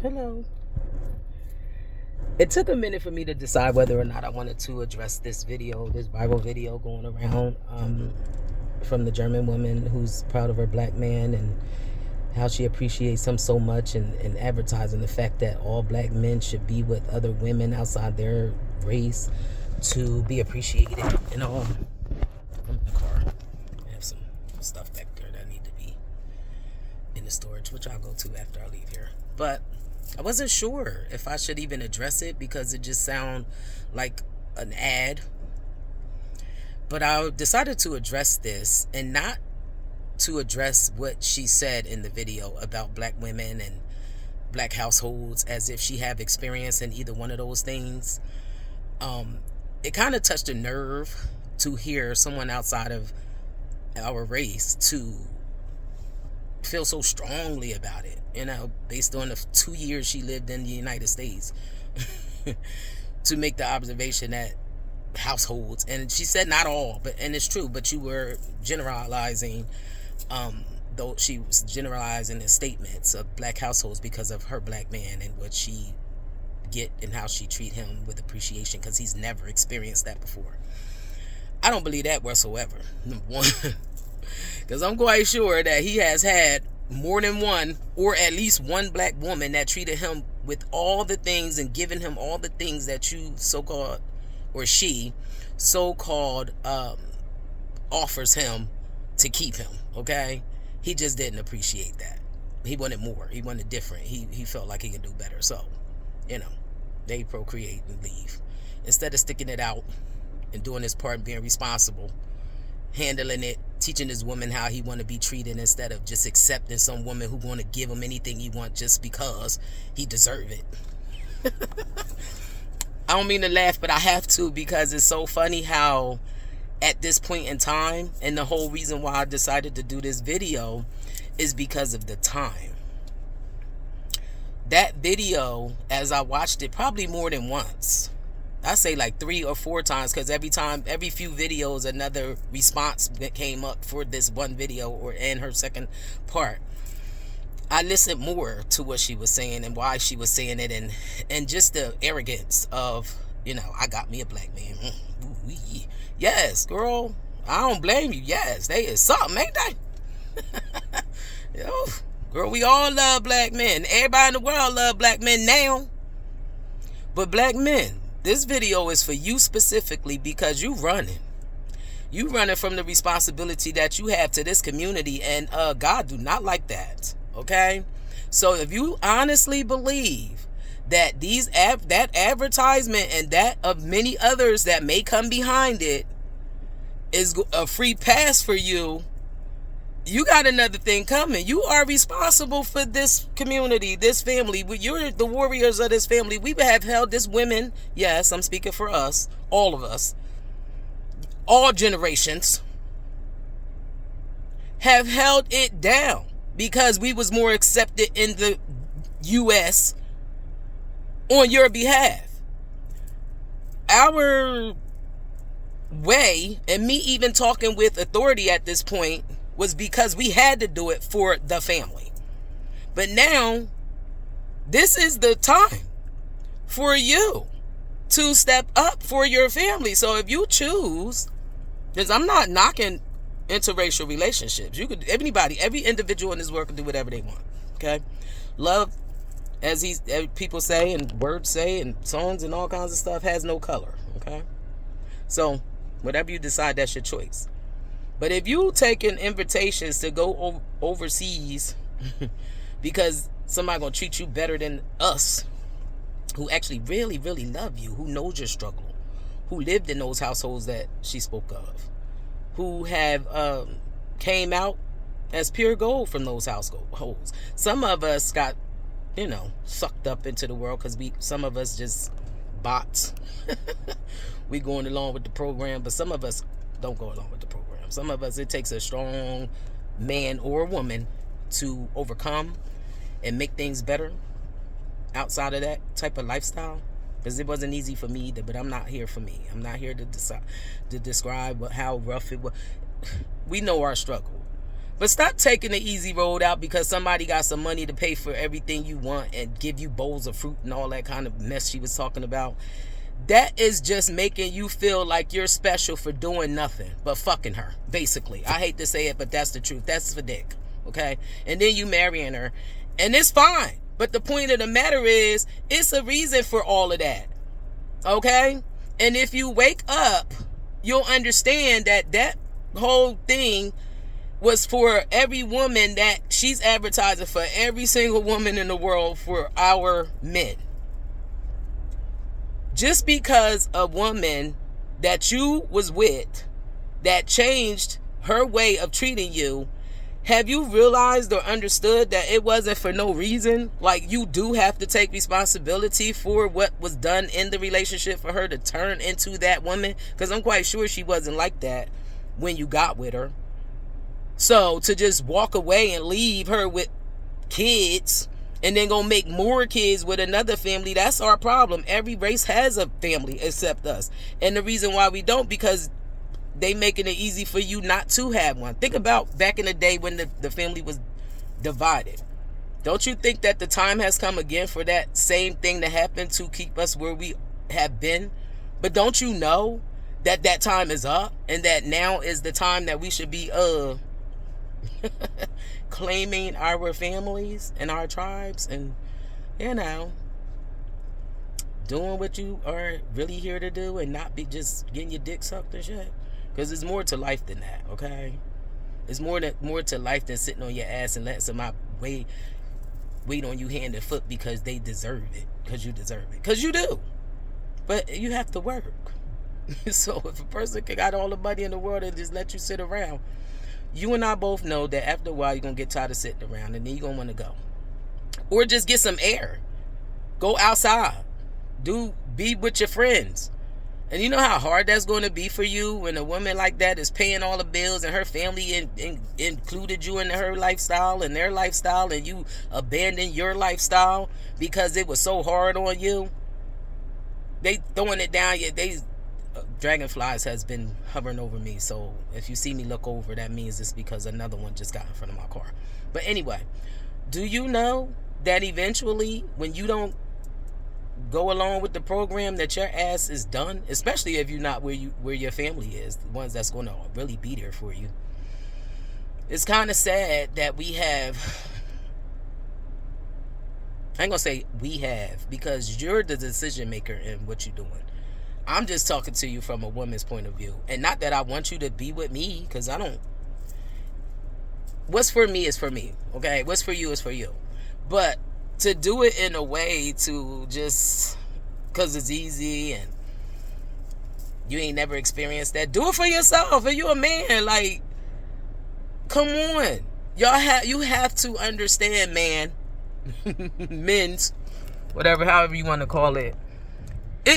Hello. It took a minute for me to decide whether or not I wanted to address this viral video going around from the German woman who's proud of her black man and how she appreciates him so much, and advertising the fact that all black men should be with other women outside their race to be appreciated and all. I'm in the car. I have some stuff back there that need to be in the storage, which I'll go to after I leave here. But I wasn't sure if I should even address it because it just sounded like an ad. But I decided to address this, and not to address what she said in the video about black women and black households as if she have experience in either one of those things. It kind of touched a nerve to hear someone outside of our race to feel so strongly about it, based on the 2 years she lived in the United States. To make the observation that households, and she said not all, and it's true, but you were generalizing, though she was generalizing the statements of black households because of her black man and what she get and how she treat him with appreciation, because he's never experienced that before. I don't believe that whatsoever. Number one, because I'm quite sure that he has had more than one, or at least one black woman that treated him with all the things and given him all the things that you so-called, or she so-called, offers him to keep him. Okay, he just didn't appreciate that. He wanted more. He wanted different. He felt like he could do better. So, they procreate and leave instead of sticking it out and doing his part and being responsible, handling it, teaching this woman how he want to be treated, instead of just accepting some woman who want to give him anything he want just because he deserve it. I don't mean to laugh, but I have to, because it's so funny how at this point in time, and the whole reason why I decided to do this video is because of the time. That video, as I watched it probably more than once, I say like 3 or 4 times, because every few videos, another response that came up for this one video and her second part, I listened more to what she was saying and why she was saying it, and just the arrogance of, I got me a black man. Yes, girl, I don't blame you. Yes, they is something, ain't they? Yo, girl, we all love black men. Everybody in the world love black men now. But black men, this video is for you specifically, because you running. You running from the responsibility that you have to this community, and God do not like that. Okay? So if you honestly believe that that advertisement and that of many others that may come behind it is a free pass for you, you got another thing coming. You are responsible for this community, this family. You're the warriors of this family. We have held this women, yes, I'm speaking for us, all of us, all generations, have held it down because we was more accepted in the U.S. on your behalf. Our way, and me even talking with authority at this point, was because we had to do it for the family. But now, this is the time for you to step up for your family. So if you choose, because I'm not knocking interracial relationships. You could, every individual in this world can do whatever they want. Okay? Love, as people say and words say and songs and all kinds of stuff, has no color. Okay? So whatever you decide, that's your choice. But if you taking invitations to go overseas because somebody gonna treat you better than us, who actually really, really love you, who knows your struggle, who lived in those households that she spoke of, who have came out as pure gold from those households. Some of us got, sucked up into the world because some of us just bots. We going along with the program, but some of us don't go along with the program. Some of us, it takes a strong man or woman to overcome and make things better outside of that type of lifestyle, because it wasn't easy for me either. But I'm not here for me. I'm not here to describe how rough it was. We know our struggle. But stop taking the easy road out because somebody got some money to pay for everything you want and give you bowls of fruit and all that kind of mess she was talking about. That is just making you feel like you're special for doing nothing but fucking her, basically. I hate to say it, but that's the truth. That's for dick, okay? And then you marrying her, and it's fine. But the point of the matter is, it's a reason for all of that, okay? And if you wake up, you'll understand that that whole thing was for every woman that she's advertising for, every single woman in the world, for our men. Just because a woman that you was with that changed her way of treating you, have you realized or understood that it wasn't for no reason? Like, you do have to take responsibility for what was done in the relationship for her to turn into that woman, because I'm quite sure she wasn't like that when you got with her. So to just walk away and leave her with kids and then gonna make more kids with another family, that's our problem. Every race has a family except us. And the reason why we don't, because they making it easy for you not to have one. Think about back in the day when the family was divided. Don't you think that the time has come again for that same thing to happen to keep us where we have been? But don't you know that that time is up and that now is the time that we should be claiming our families and our tribes and, you know, doing what you are really here to do and not be just getting your dick sucked and shit? Because there's more to life than that, okay? There's more to life than sitting on your ass and letting somebody wait on you hand and foot because they deserve it. Because you deserve it. Because you do. But you have to work. So if a person got all the money in the world and just let you sit around, you and I both know that after a while you're going to get tired of sitting around and then you're going to want to go. Or just get some air. Go outside. Be with your friends. And you know how hard that's going to be for you when a woman like that is paying all the bills and her family included you in her lifestyle and their lifestyle, and you abandon your lifestyle because it was so hard on you. They throwing it down. Dragonflies has been hovering over me, so if you see me look over, that means it's because another one just got in front of my car. But anyway, do you know that eventually when you don't go along with the program, that your ass is done, especially if you're not where your family is, the ones that's going to really be there for you? It's kind of sad that we have, I ain't gonna say we have, because you're the decision maker in what you're doing. I'm just talking to you from a woman's point of view. And not that I want you to be with me, because I don't. What's for me is for me, okay? What's for you is for you. But to do it in a way to just, because it's easy and you ain't never experienced that, do it for yourself. If you're a man, like, come on. You have to understand, man. Men's, whatever, however you want to call it.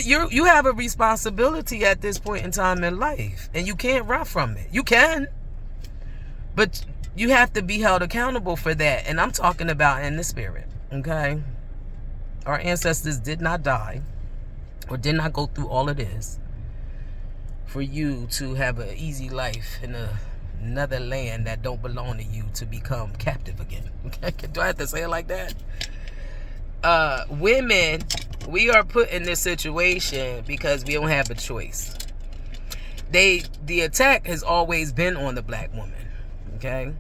You have a responsibility at this point in time in life, and you can't run from it. You can, but you have to be held accountable for that. And I'm talking about in the spirit, okay? Our ancestors did not die or did not go through all of this for you to have an easy life in another land that don't belong to you to become captive again. Okay? Do I have to say it like that? Women, we are put in this situation because we don't have a choice. The attack has always been on the black woman. Okay?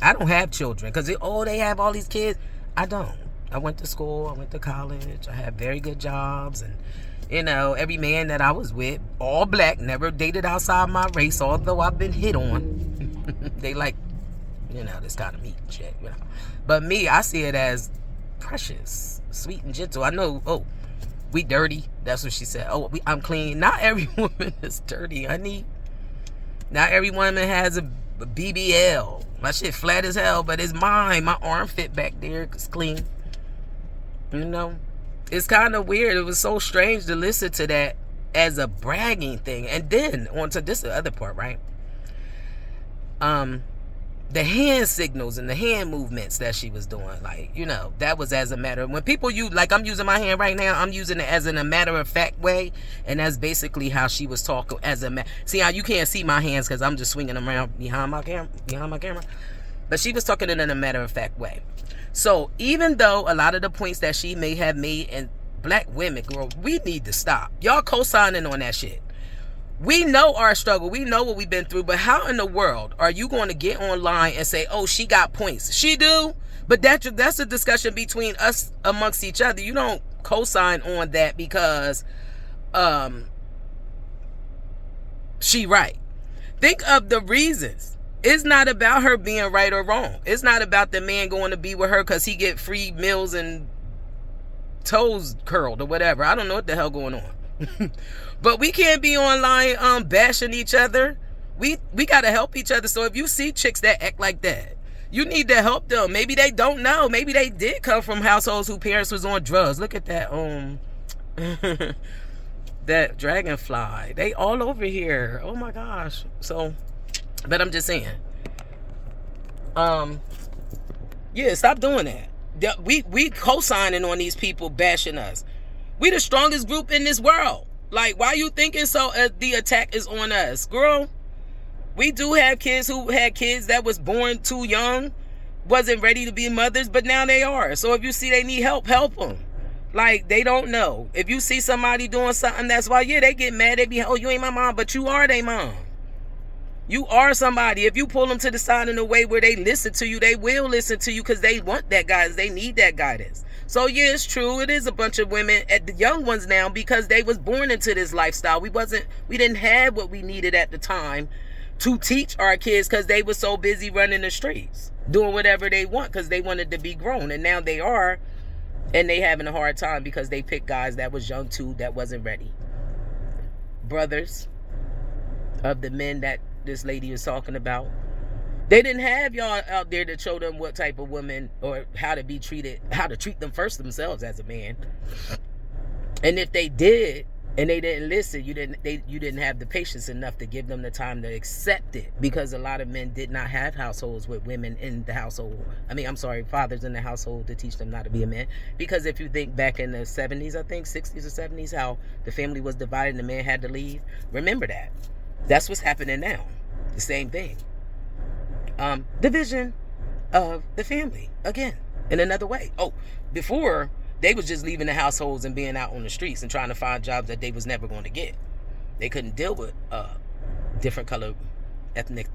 I don't have children because they have all these kids. I don't. I went to school, I went to college, I had very good jobs, and every man that I was with, all black, never dated outside my race, although I've been hit on. They like, this kind of meat and shit, But me, I see it as precious, sweet and gentle. I know, we dirty. That's what she said. I'm clean. Not every woman is dirty, honey. Not every woman has a BBL. My shit flat as hell, but it's mine. My arm fit back there. It's clean. It's kind of weird. It was so strange to listen to that as a bragging thing. And then on to this, the other part, right? The hand signals and the hand movements that she was doing, that was as a matter of, when people use, like I'm using my hand right now, I'm using it as in a matter of fact way, and that's basically how she was talking as a see how you can't see my hands because I'm just swinging them around behind my camera. But she was talking in a matter-of-fact way. So even though a lot of the points that she may have made, and black women, girl, we need to stop. Y'all co-signing on that shit. We know our struggle. We know what we've been through. But how in the world are you going to get online and say, oh, she got points? She do? But that's a discussion between us amongst each other. You don't co-sign on that because she right. Think of the reasons. It's not about her being right or wrong. It's not about the man going to be with her because he get free meals and toes curled or whatever. I don't know what the hell going on. But we can't be online bashing each other. We got to help each other. So if you see chicks that act like that, you need to help them. Maybe they don't know. Maybe they did come from households whose parents was on drugs. Look at that that dragonfly. They all over here. Oh my gosh. So, but I'm just saying. Yeah, stop doing that. We co-signing on these people bashing us. We the strongest group in this world. Like, why you thinking so the attack is on us? Girl, we do have kids who had kids that was born too young, wasn't ready to be mothers, but now they are. So if you see they need help, help them. Like, they don't know. If you see somebody doing something, that's why, yeah, they get mad. They be, oh, you ain't my mom, but you are their mom. You are somebody. If you pull them to the side in a way where they listen to you, they will listen to you because they want that guidance. They need that guidance. So yeah, it's true. It is a bunch of women, at the young ones now, because they was born into this lifestyle. We didn't have what we needed at the time to teach our kids because they were so busy running the streets, doing whatever they want because they wanted to be grown. And now they are, and they having a hard time because they picked guys that was young too, that wasn't ready. Brothers of the men that this lady is talking about, they didn't have y'all out there to show them what type of woman or how to be treated, how to treat them first themselves as a man. And if they did and they didn't listen, you didn't have the patience enough to give them the time to accept it, because a lot of men did not have households with women in the household. Fathers in the household to teach them not to be a man. Because if you think back in the 70s, I think 60s or 70s, how the family was divided and the man had to leave, remember that. That's what's happening now. The same thing. Division of the family again in another way. Oh, before they was just leaving the households and being out on the streets and trying to find jobs that they was never going to get. They couldn't deal with different color ethnic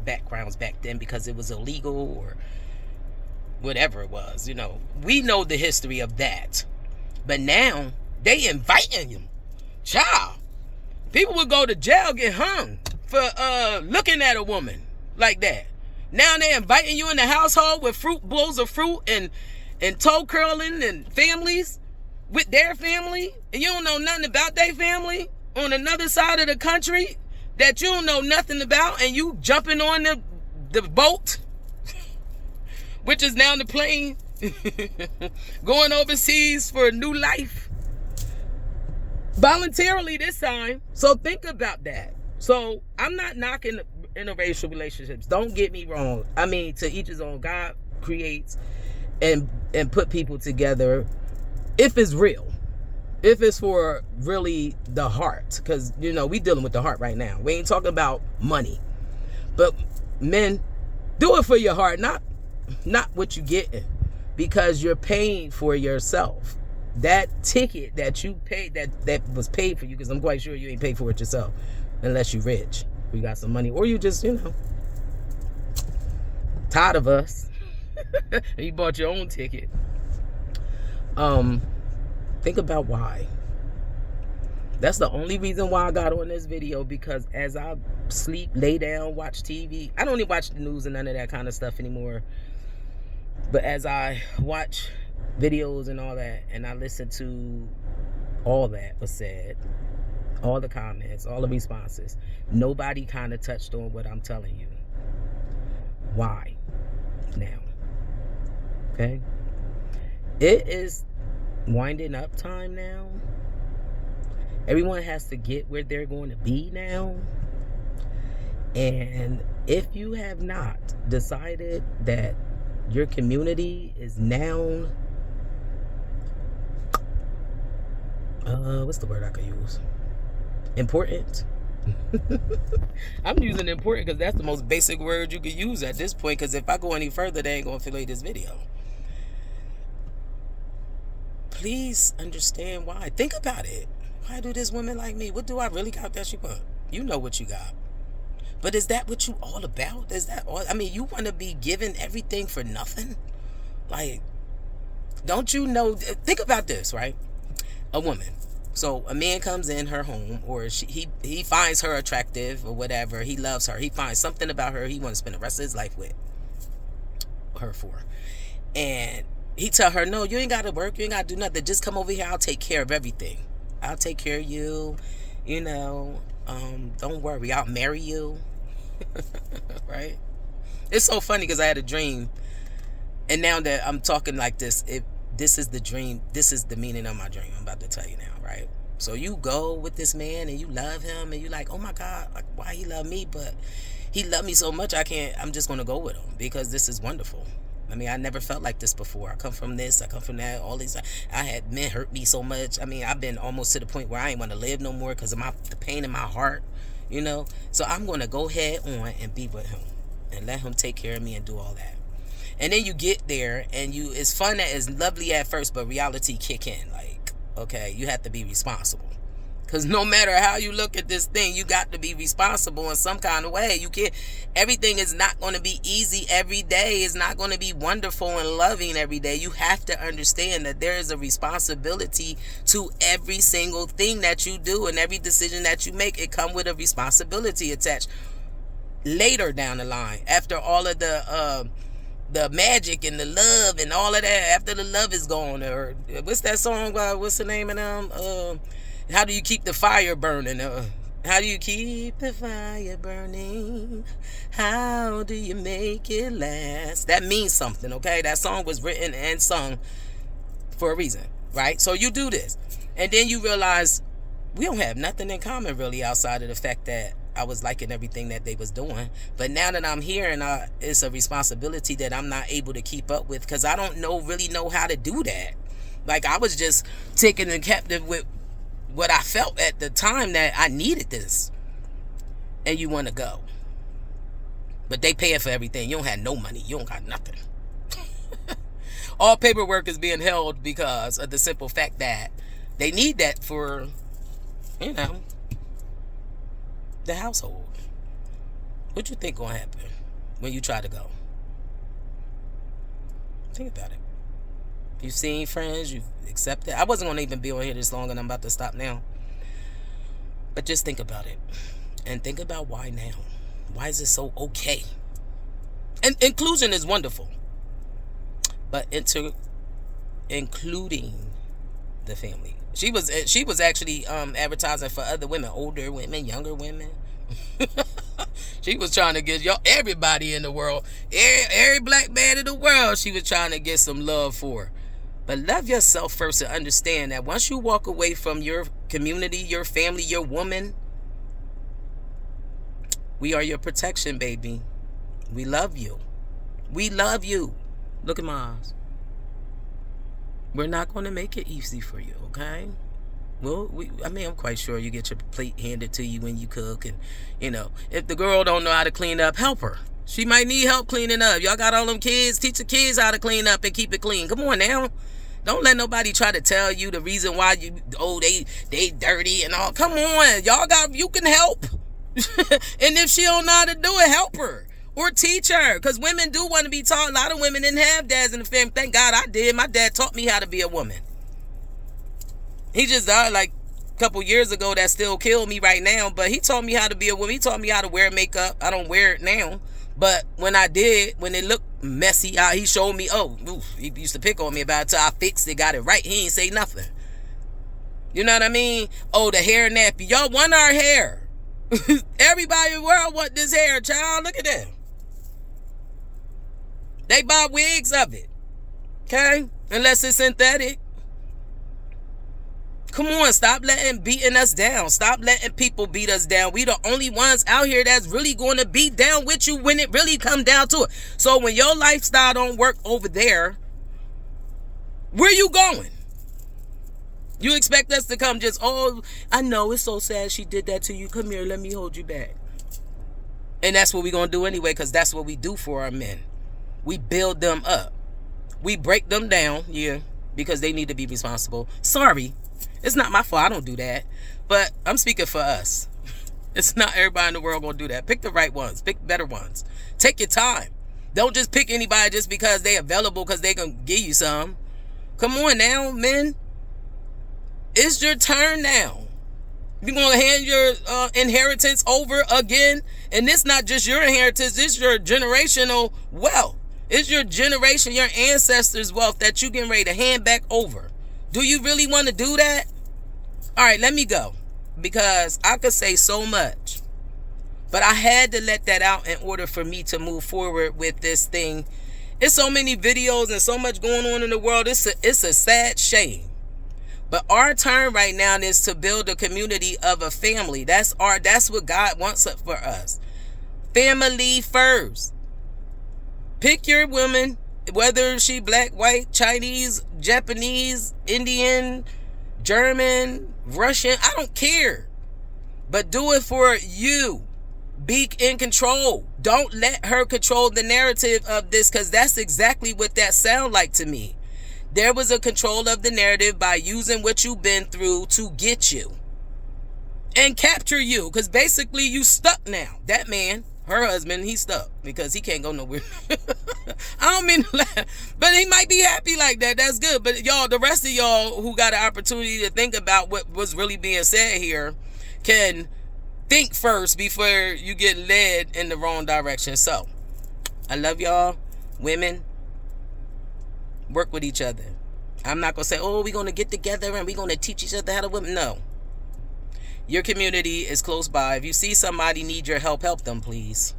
backgrounds back then because it was illegal or whatever it was. You know, we know the history of that. But now they inviting them. Child, people would go to jail, get hung for looking at a woman like that. Now they're inviting you in the household with bowls of fruit and toe curling and families with their family, and you don't know nothing about their family on another side of the country that you don't know nothing about, and you jumping on the boat, which is now the plane, going overseas for a new life. Voluntarily this time. So think about that. So I'm not knocking interracial relationships. Don't get me wrong. I mean, to each his own. God creates and put people together if it's real. If it's for really the heart. Because, you know, we dealing with the heart right now. We ain't talking about money. But men, do it for your heart, not what you getting. Because you're paying for yourself. That ticket that you paid, that was paid for you, because I'm quite sure you ain't paid for it yourself. Unless you rich. We got some money. Or you just, you know, tired of us. You bought your own ticket. Think about why. That's the only reason why I got on this video, because as I sleep, lay down, watch TV, I don't even watch the news and none of that kind of stuff anymore. But as I watch videos and all that, and I listen to all that was said, all the comments, all the responses, nobody kind of touched on what I'm telling you. Why now? Okay? It is winding up time now. Everyone has to get where they're going to be now. And if you have not decided that your community is now, what's the word I could use? Important. I'm using important because that's the most basic word you could use at this point, because if I go any further, they ain't gonna affiliate this video. Please understand why. Think about it. Why do this woman like me? What do I really got that she want? You know what you got. But is that what you all about? Is that all? I mean, you want to be given everything for nothing? Like, don't you know? Think about this, right? A woman. So a man comes in her home, or he finds her attractive or whatever. He loves her. He finds something about her he wants to spend the rest of his life with her for. And he tell her, no, you ain't got to work. You ain't got to do nothing. Just come over here. I'll take care of everything. I'll take care of you. You know, don't worry. I'll marry you. Right? It's so funny because I had a dream. And now that I'm talking like this, this is the dream. This is the meaning of my dream I'm about to tell you now, right? So you go with this man and you love him and you like, oh my God, like, why he love me? But he loved me so much, I'm just going to go with him because this is wonderful. I mean, I never felt like this before. I come from this, I come from that, all these. I had men hurt me so much. I mean, I've been almost to the point where I ain't want to live no more because of the pain in my heart, you know? So I'm going to go head on and be with him and let him take care of me and do all that. And then you get there and it's fun, it's lovely at first, but reality kick in. Like, okay, you have to be responsible. Because no matter how you look at this thing, you got to be responsible in some kind of way. You can't, everything is not going to be easy every day. It's not going to be wonderful and loving every day. You have to understand that there is a responsibility to every single thing that you do, and every decision that you make, it comes with a responsibility attached. Later down the line, after all of the magic and the love and all of that, after the love is gone, or what's that song? What's the name of them? How do you keep the fire burning? How do you keep the fire burning? How do you make it last? That means something, okay? That song was written and sung for a reason, right? So you do this, and then you realize we don't have nothing in common really outside of the fact that I was liking everything that they was doing. But now that I'm here, and it's a responsibility that I'm not able to keep up with because I don't really know how to do that. Like, I was just taken and captive with what I felt at the time that I needed this. And you want to go. But they paying for everything. You don't have no money. You don't got nothing. All paperwork is being held because of the simple fact that they need that for, you know, the household. What you think gonna happen when you try to go? Think about it. You've seen friends, you've accepted. I wasn't gonna even be on here this long, and I'm about to stop now. But just think about it, and think about why now. Why is it so okay? And inclusion is wonderful, but including the family. She was actually advertising for other women, older women, younger women. She was trying to get everybody in the world, every black man in the world, she was trying to get some love for. But love yourself first and understand that once you walk away from your community, your family, your woman, we are your protection, baby. We love you. We love you. Look at my eyes. We're not going to make it easy for you, okay? Well, I'm quite sure you get your plate handed to you when you cook. And, you know, if the girl don't know how to clean up, help her. She might need help cleaning up. Y'all got all them kids. Teach the kids how to clean up and keep it clean. Come on now. Don't let nobody try to tell you the reason why they dirty and all. Come on. You can help. And if she don't know how to do it, help her. Or teach her, because women do want to be taught. A lot of women didn't have dads in the family. Thank God I did. My dad taught me how to be a woman. He just died like a couple years ago. That still killed me right now. But he taught me how to be a woman. He taught me how to wear makeup. I don't wear it now. But when I did, when it looked messy, he showed me, he used to pick on me about it till I fixed it, got it right. He ain't say nothing. You know what I mean? Oh, the hair nappy. Y'all want our hair. Everybody in the world want this hair, child. Look at that. They buy wigs of it. Okay? Unless it's synthetic. Come on, stop beating us down. Stop letting people beat us down. We the only ones out here that's really going to beat down with you when it really come down to it. So when your lifestyle don't work over there, where you going? You expect us to come just, oh, I know it's so sad she did that to you. Come here, let me hold you back. And that's what we're going to do anyway, because that's what we do for our men. We build them up. We break them down, yeah, because they need to be responsible. Sorry, it's not my fault. I don't do that. But I'm speaking for us. It's not everybody in the world going to do that. Pick the right ones. Pick better ones. Take your time. Don't just pick anybody just because they're available because they can give you some. Come on now, men. It's your turn now. You're going to hand your inheritance over again. And it's not just your inheritance. It's your generational wealth. It's your generation, your ancestors' wealth that you getting ready to hand back over. Do you really want to do that? All right, let me go. Because I could say so much. But I had to let that out in order for me to move forward with this thing. It's so many videos and so much going on in the world. It's a sad shame. But our turn right now is to build a community of a family. That's what God wants for us. Family first. Pick your woman, whether she black, white, Chinese, Japanese, Indian, German, Russian. I don't care. But do it for you. Be in control. Don't let her control the narrative of this, because that's exactly what that sound like to me. There was a control of the narrative by using what you've been through to get you and capture you, because basically you stuck now. That man, her husband, he's stuck because he can't go nowhere. I don't mean to laugh, but he might be happy like that. That's good. But y'all, the rest of y'all who got an opportunity to think about what was really being said here can think first before you get led in the wrong direction. So I love y'all. Women, work with each other. I'm not going to say, oh, we're going to get together and we're going to teach each other how to women. No. Your community is close by. If you see somebody need your help, help them, please.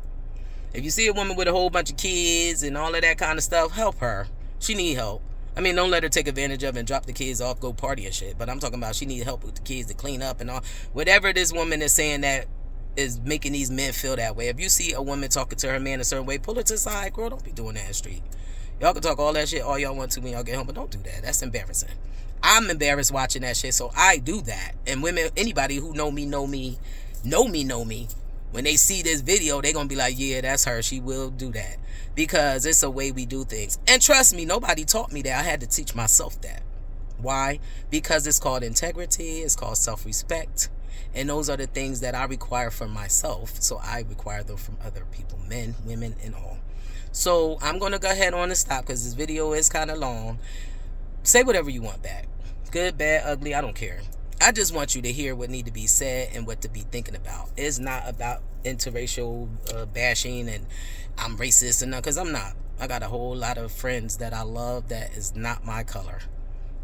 If you see a woman with a whole bunch of kids and all of that kind of stuff, help her. She need help. I mean, don't let her take advantage of it and drop the kids off, go party and shit. But I'm talking about she need help with the kids to clean up and all. Whatever this woman is saying that is making these men feel that way. If you see a woman talking to her man a certain way, pull her to the side. Girl, don't be doing that in the street. Y'all can talk all that shit all y'all want to when y'all get home, but don't do that. That's embarrassing. I'm embarrassed watching that shit, so I do that. And women, anybody who know me. When they see this video, they gonna be like, yeah, that's her. She will do that. Because it's a way we do things. And trust me, nobody taught me that. I had to teach myself that. Why? Because it's called integrity. It's called self-respect. And those are the things that I require from myself. So I require them from other people, men, women, and all. So I'm going to go ahead on and stop because this video is kind of long. Say whatever you want back. Good, bad, ugly, I don't care. I just want you to hear what need to be said and what to be thinking about. It's not about interracial bashing and I'm racist and because I'm not. I got a whole lot of friends that I love that is not my color.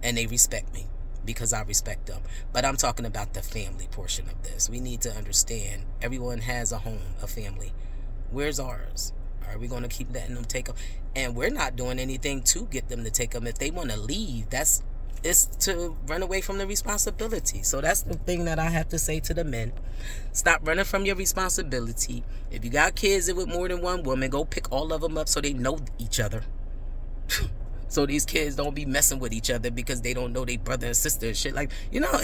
And they respect me because I respect them. But I'm talking about the family portion of this. We need to understand everyone has a home, a family. Where's ours? Are we going to keep letting them take them? And we're not doing anything to get them to take them. If they want to leave, it's to run away from the responsibility. So that's the thing that I have to say to the men. Stop running from your responsibility. If you got kids with more than one woman, go pick all of them up so they know each other. So these kids don't be messing with each other because they don't know their brother and sister and shit. Like, you know,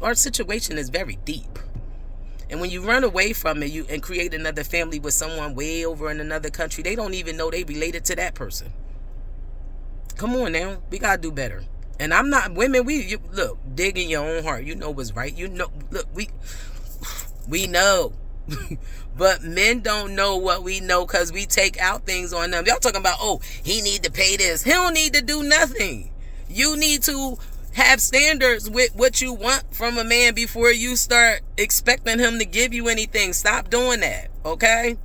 our situation is very deep. And when you run away from it and create another family with someone way over in another country, they don't even know they related to that person. Come on now. We got to do better. And I'm not, women, look, dig in your own heart. You know what's right. You know, look, we know. But men don't know what we know because we take out things on them. Y'all talking about, oh, he need to pay this. He don't need to do nothing. You need to have standards with what you want from a man before you start expecting him to give you anything. Stop doing that, okay?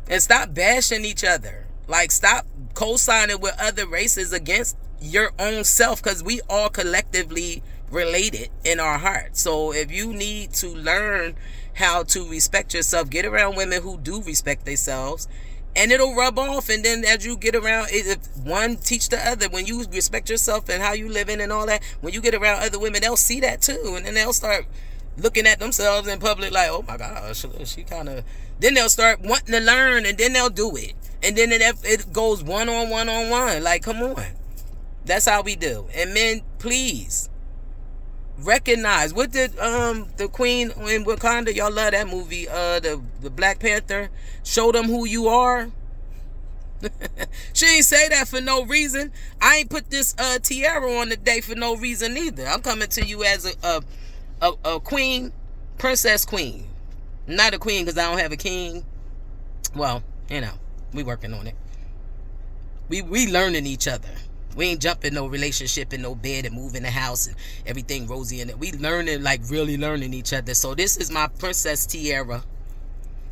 And stop bashing each other. Like, stop co-signing with other races against your own self, because we all collectively related in our heart. So if you need to learn how to respect yourself, get around women who do respect themselves, and it'll rub off. And then as you get around, if one teach the other, when you respect yourself and how you living and all that, when you get around other women, they'll see that too. And then they'll start looking at themselves in public like, oh my gosh, she kind of, then they'll start wanting to learn, and then they'll do it. And then it goes one on one. Like, come on. That's how we do. And men, please Recognize. What did the Queen in Wakanda, y'all love that movie, the Black Panther, show them who you are? She ain't say that for no reason. I ain't put this tiara on today for no reason either. I'm coming to you as a queen, princess queen. Not a queen because I don't have a king. Well, you know, we working on it. We learning each other. We ain't jumping no relationship in no bed and moving the house and everything rosy in it. We learning, like really learning each other. So this is my princess tiara.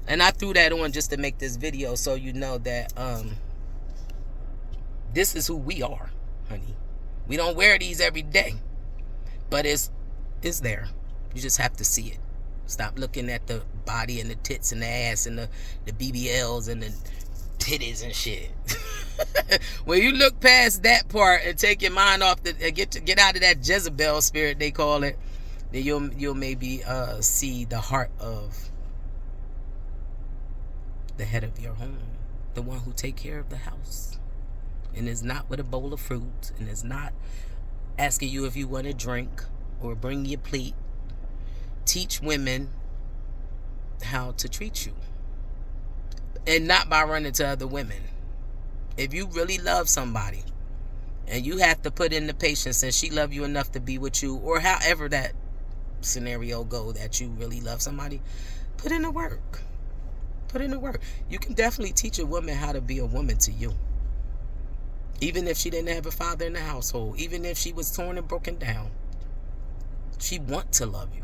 And I threw that on just to make this video so you know that this is who we are, honey. We don't wear these every day. But it's there. You just have to see it. Stop looking at the body and the tits and the ass and the BBLs and the titties and shit. When you look past that part and take your mind off get out of that Jezebel spirit they call it, then you'll maybe see the heart of the head of your home, the one who take care of the house, and is not with a bowl of fruit, and is not asking you if you want a drink or bring your plate. Teach women how to treat you, and not by running to other women. If you really love somebody and you have to put in the patience and she love you enough to be with you, or however that scenario go, that you really love somebody, put in the work. Put in the work. You can definitely teach a woman how to be a woman to you. Even if she didn't have a father in the household, even if she was torn and broken down, she want to love you.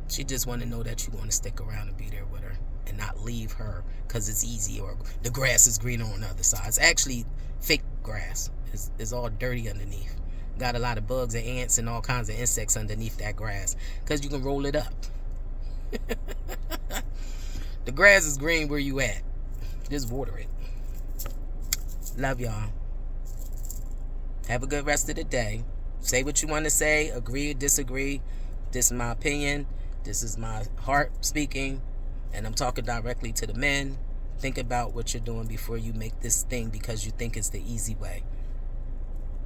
She just want to know that you want to stick around and be there with her and not leave her because it's easy or the grass is greener on the other side. It's actually fake grass. It's all dirty underneath. Got a lot of bugs and ants and all kinds of insects underneath that grass because you can roll it up. The grass is green where you at. Just water it. Love y'all. Have a good rest of the day. Say what you want to say. Agree or disagree. This is my opinion. This is my heart speaking. And I'm talking directly to the men. Think about what you're doing before you make this thing because you think it's the easy way.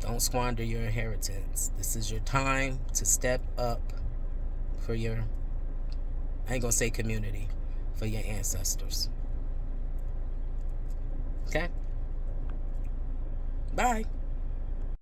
Don't squander your inheritance. This is your time to step up for your, I ain't gonna say community, for your ancestors. Okay? Bye.